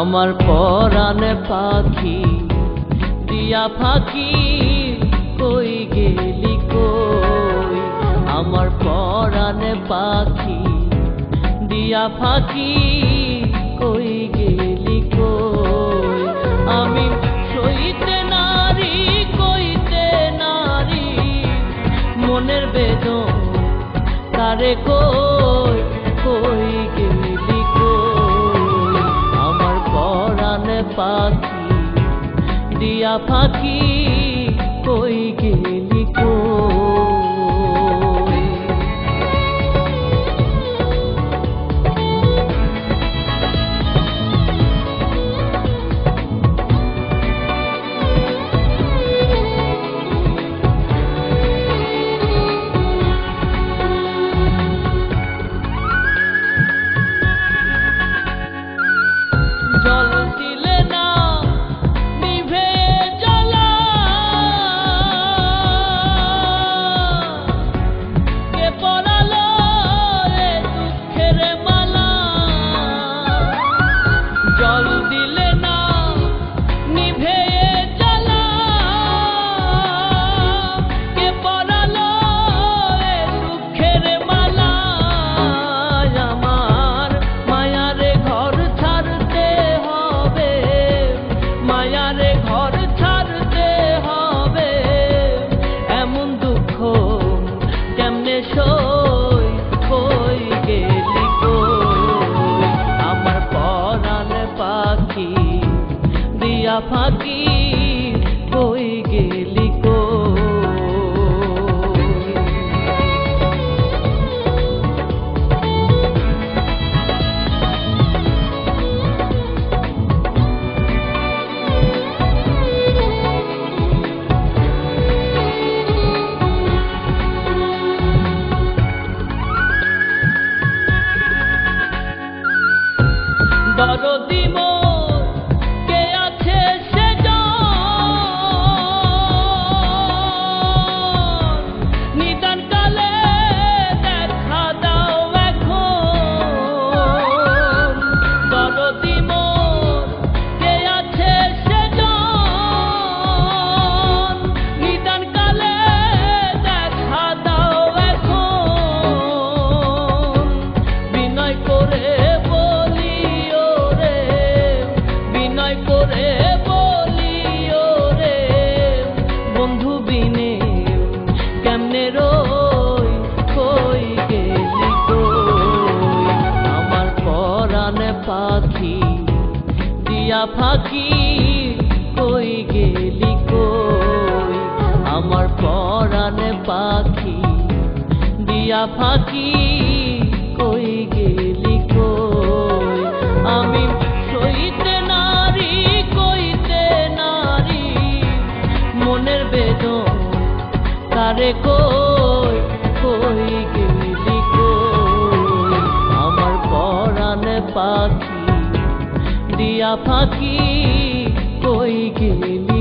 আমার পরাণে পাখি দিয়া ফাঁকি কই গেলি কই আমার পরাণে পাখি দিয়া ফাঁকি কই গেলি কই আমি সইতে নারী কইতে নারী মনের বেদন তারে কই কই গেলি কই আমার পরাণে পাখি দিয়া ফাঁকি কই গেলি কই ফাঁকি কই গেলি দরদি পাখি দিয়া ফাঁকি কই গেলি কই আমার পরাণে পাখি দিয়া ফাঁকি কই গেলি কই আমি সইতে নারী কইতে নারী মনের বেদন তারে কই কই গেলি কই আমার পরাণে পাখি দিয়া ফাঁকি কই গেলি।